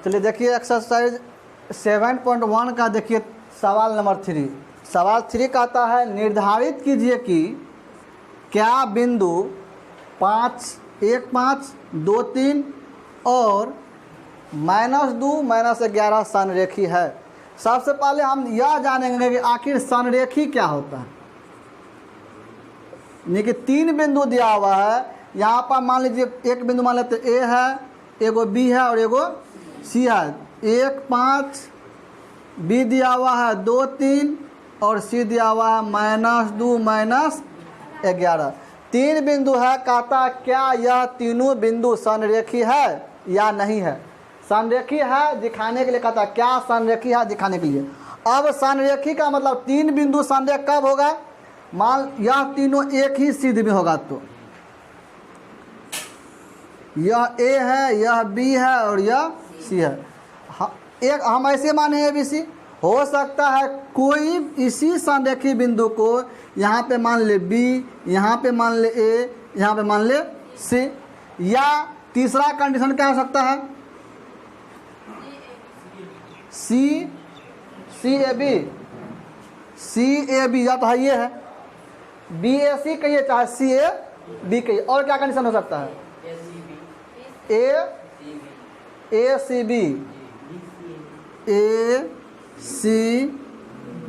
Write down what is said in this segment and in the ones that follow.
चलिए देखिए एक्सरसाइज 7.1 का देखिए सवाल नंबर 3। सवाल 3 कहता है निर्धारित कीजिए कि क्या बिंदु 5, 1, 5, 2, 3 और -2, -11 संरेखी है। सबसे पहले हम यह जानेंगे कि आखिर संरेखी क्या होता है। यानी कि 3 बिंदु दिया हुआ है। यहाँ पर मान लीजिए एक बिंदु मान लेते ए है, एगो बी है और एगो सी है। 1, 5 बी दिया हुआ है 2, 3 और सी दिया हुआ है -2, -11। 3 बिंदु है। कहता क्या यह तीनों बिंदु संरेखी है या नहीं है। संरेखी है दिखाने के लिए कहता क्या संरेखी है दिखाने के लिए। अब संरेखी का मतलब 3 बिंदु संरेख कब होगा, मान यह तीनों एक ही सिद्ध में होगा। तो यह ए है, यह बी है और यह सी है। एक हम ऐसे माने ए बी सी। हो सकता है कोई इसी संरेखी बिंदु को यहाँ पे मान ले बी, यहाँ पे मान ले ए, यहाँ पे मान ले सी। या तीसरा कंडीशन क्या हो सकता है, सी A B, C A B या तो है ये है, बी ए सी कहिए चाहे सी ए बी कहिए। और क्या कंडीशन हो सकता है, ए सी बी, ए सी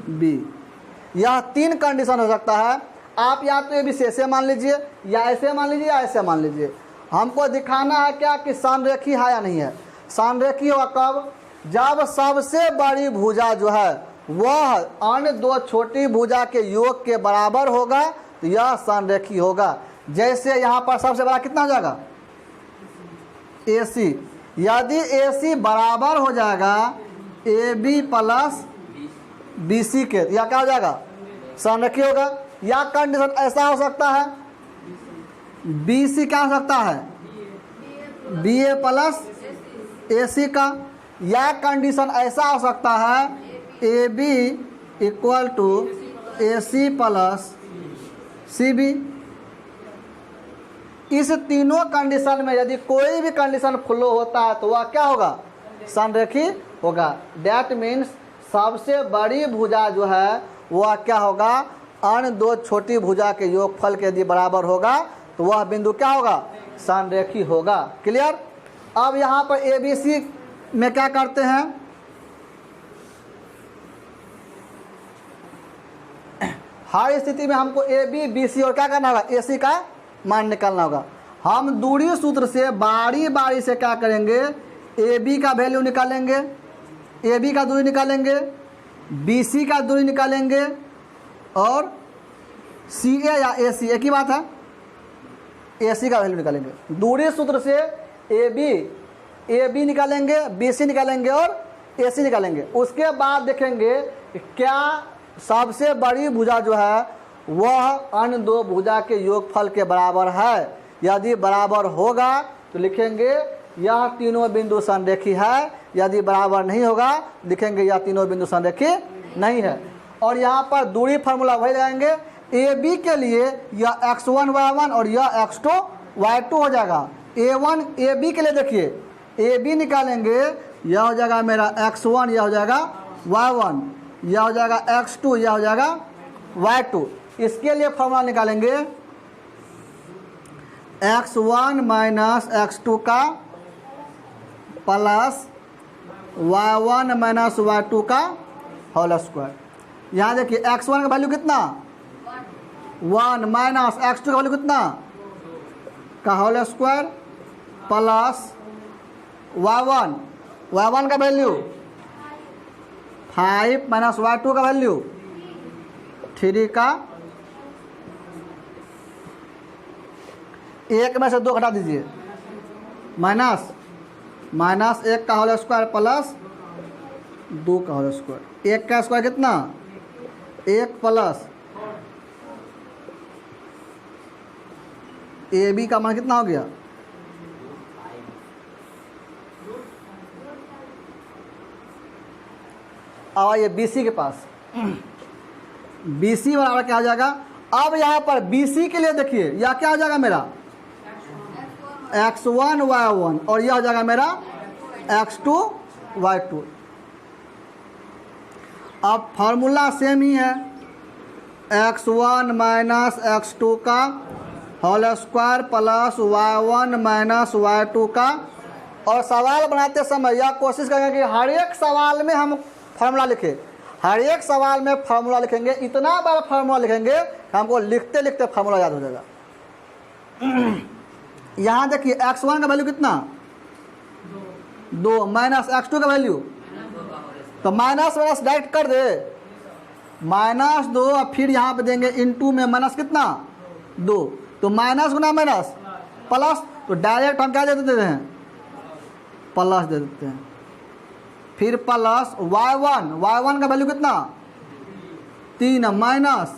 बी। यह 3 कंडीशन हो सकता है। आप या तो ये भी ऐसे मान लीजिए या ऐसे मान लीजिए या ऐसे मान लीजिए। हमको दिखाना है क्या कि संरेखी है या नहीं है। संरेखी होगा कब, जब सबसे बड़ी भुजा जो है वह अन्य 2 छोटी भुजा के योग के बराबर होगा तो यह संरेखी होगा। जैसे यहाँ पर सबसे बड़ा कितना हो जाएगा, ए सी। यदि ए सी बराबर हो जाएगा A B plus B C के, या क्या हो जाएगा, संरेखी होगा। या कंडीशन ऐसा हो सकता है बी सी क्या हो सकता है, बी ए प्लस ए सी का। या कंडीशन ऐसा हो सकता है A B equal to A C plus C B. इस तीनों कंडीशन में यदि कोई भी कंडीशन फ्लो होता है तो वह क्या होगा, संरेखी होगा। डैट मीन्स सबसे बड़ी भुजा जो है वह क्या होगा, अन्य 2 छोटी भुजा के योगफल के यदि बराबर होगा तो वह बिंदु क्या होगा, संरेखी होगा। क्लियर। अब यहाँ पर ए बी सी में क्या करते हैं, हर स्थिति में हमको ए बी बी सी और क्या करना होगा, ए सी का मान निकालना होगा। हम दूरी सूत्र से बारी बारी से क्या करेंगे, ए बी का वैल्यू निकालेंगे, ए बी का दूरी निकालेंगे, बी सी का दूरी निकालेंगे और सी ए या ए सी एक ही बात है, ए सी का वैल्यू निकालेंगे। दूरी सूत्र से ए बी निकालेंगे, बी सी निकालेंगे और ए सी निकालेंगे। उसके बाद देखेंगे क्या सबसे बड़ी भुजा जो है वह अन्य 2 भुजा के योगफल के बराबर है। यदि बराबर होगा तो लिखेंगे यह तीनों बिंदु संरेखी है। यदि बराबर नहीं होगा लिखेंगे यह तीनों बिंदु संरेखी नहीं है। और यहाँ पर दूरी फार्मूला वही लगाएंगे। ए बी के लिए यह x1 y1 और यह x2 y2 हो जाएगा। a1 ए बी के लिए देखिए ए बी निकालेंगे, यह हो जाएगा मेरा x1, यह हो जाएगा y1, यह हो जाएगा x2, यह हो जाएगा y2। इसके लिए फॉर्मूला निकालेंगे x1 माइनस x2 का प्लस y1 माइनस y2 का होल स्क्वायर। यहाँ देखिए x1 का वैल्यू कितना 1 माइनस x2 का वैल्यू कितना का होल स्क्वायर प्लस y1 का वैल्यू 5 माइनस y2 का वैल्यू 3 का 1 में से 2 घटा दीजिए, माइनस 1 का होल स्क्वायर प्लस 2 का होल स्क्वायर। 1 का स्क्वायर कितना 1 प्लस ए बी का मान कितना हो गया, अब आइए बी सी के पास। बी सी बराबर क्या हो जाएगा। अब यहाँ पर बी सी के लिए देखिए यह क्या हो जाएगा मेरा x1 y1 और यह हो जाएगा मेरा x2 y2। अब फार्मूला सेम ही है, x1 माइनस x2 का whole square plus y1 minus y2 का। और सवाल बनाते समय यह कोशिश करेंगे कि हर एक सवाल में हम फार्मूला लिखें, हर एक सवाल में फार्मूला लिखेंगे, इतना बार फार्मूला लिखेंगे हमको लिखते लिखते फार्मूला याद हो जाएगा। यहाँ देखिए x1 का वैल्यू कितना 2 माइनस x2 का वैल्यू, तो माइनस माइनस डायरेक्ट कर दे, -2 और फिर यहाँ पे देंगे इनटू में माइनस कितना 2, तो माइनस गुना माइनस प्लस, तो डायरेक्ट हम क्या दे देते हैं प्लस दे देते हैं। फिर प्लस y1 का वैल्यू कितना 3 माइनस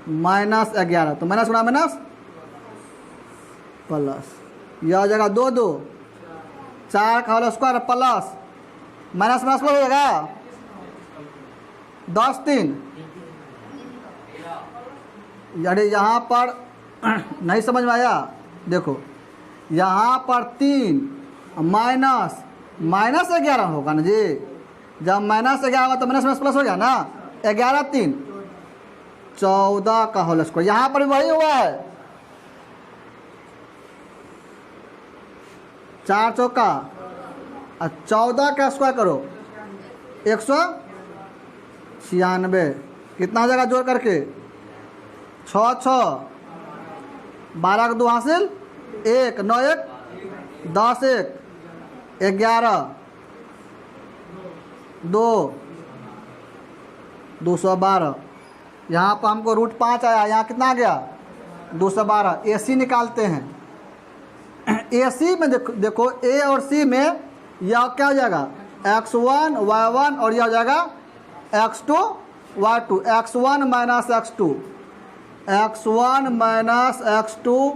-11, तो माइनस गुना माइनस प्लस, यह हो जाएगा 2 2 4 का whole square plus minus minus plus हो जाएगा 10 3। यानी यहाँ पर नहीं समझ में आया, देखो यहाँ पर 3 माइनस 11 होगा ना जी, जब -11 होगा तो माइनस माइनस प्लस हो गया ना, 11 3 14 का होल स्क्वायर, यहाँ पर भी वही हुआ है, 4 चौका 14 का स्क्वायर करो 196, कितना हो जाएगा जोड़ करके 6 6 12 का 2 हासिल 1 9 1 10 1 11 2 212। यहाँ पर हमको रूट 5 आया, यहाँ कितना आ गया 212। AC निकालते हैं, AC में देखो A और C में यह क्या हो जाएगा x1 y1 और यह हो जाएगा x2 y2, x1 minus x2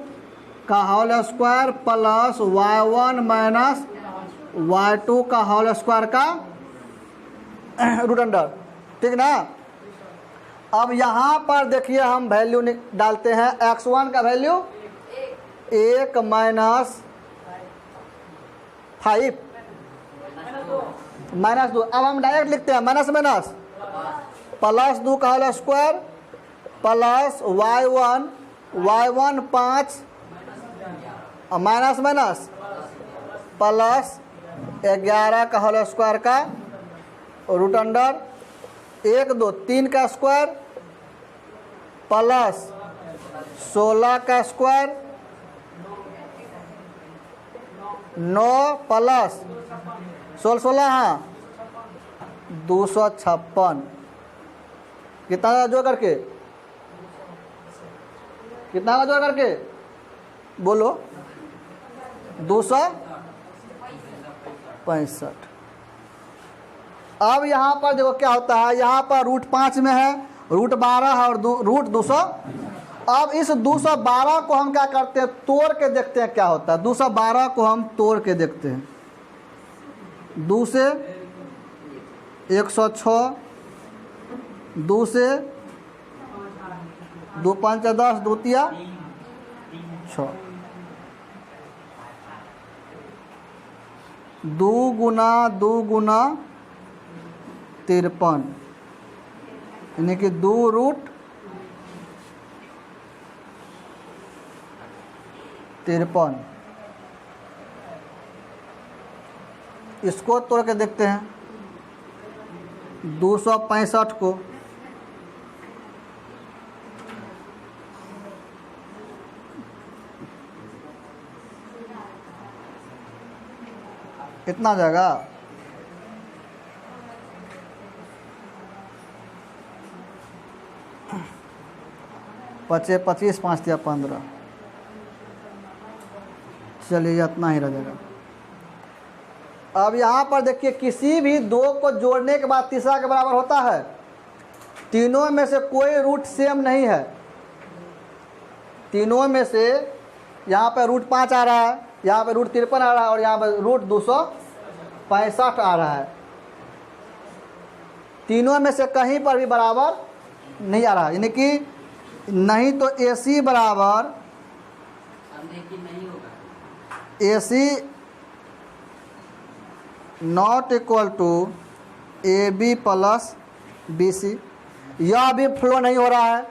का whole square plus y1 minus y2 का होल स्क्वायर का रूट अंडर, ठीक ना। अब यहाँ पर देखिए हम वैल्यू डालते हैं, x1 का वैल्यू 1 माइनस 5 माइनस 2, अब हम डायरेक्ट लिखते हैं माइनस माइनस प्लस 2 का whole square plus y1 5 minus minus plus 11 का होल स्क्वायर का रूट अंडर 1 2 3 का स्क्वायर प्लस 16 का स्क्वायर 9 प्लस 16 हाँ 256, कितना जोड़ करके, कितना जोड़ करके बोलो 265। अब यहाँ पर देखो क्या होता है, यहाँ पर रूट 5 में है, रूट 12 है और रूट 200। अब इस 212 को हम क्या करते हैं, तोड़ के देखते हैं क्या होता है। 212 को हम तोड़ के देखते हैं, 2 से 106, 2 से 2 5 10, 2 3 6, 2 गुना 2 गुना 53, यानी कि 2 रूट 53। इसको तोड़ के देखते हैं 265 को, कितना जाएगा 25 25 5 15, चलिए इतना ही रहेगा। अब यहाँ पर देखिए किसी भी दो को जोड़ने के बाद तीसरा के बराबर होता है, तीनों में से कोई रूट सेम नहीं है, तीनों में से यहाँ पे रूट 5 आ रहा है, यहाँ पे रूट 53 आ रहा है और यहाँ पे रूट 265 आ रहा है, तीनों में से कहीं पर भी बराबर नहीं आ रहा, यानी कि नहीं तो AC बराबर AC not equal to A B plus B C. यह भी फ्लो नहीं हो रहा है।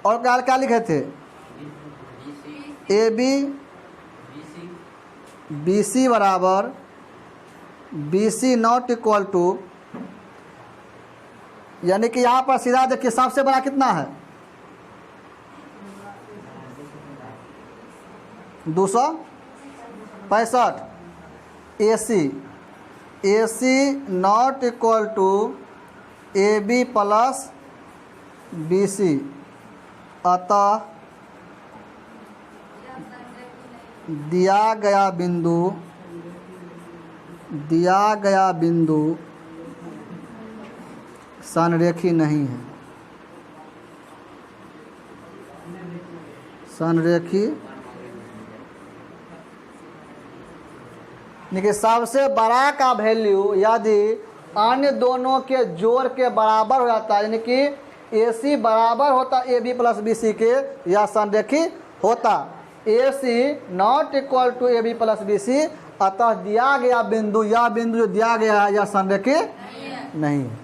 और क्या क्या लिखे थे? ए बी बी सी बराबर B C not equal to, यानी कि यहाँ पर सीधा देखिए सबसे बड़ा कितना है? 265। A C not equal to A B plus B C. अतः दिया गया बिंदु संरेखी नहीं है। संरेखी देखिए सबसे बड़ा का वैल्यू यदि अन्य दोनों के जोड़ के बराबर हो जाता है, यानी कि ए सी बराबर होता A B plus B C के, या संरेखी होता। A C not equal to A B plus B C, अतः दिया गया बिंदु, यह बिंदु जो दिया गया है यह संरेखी नहीं है।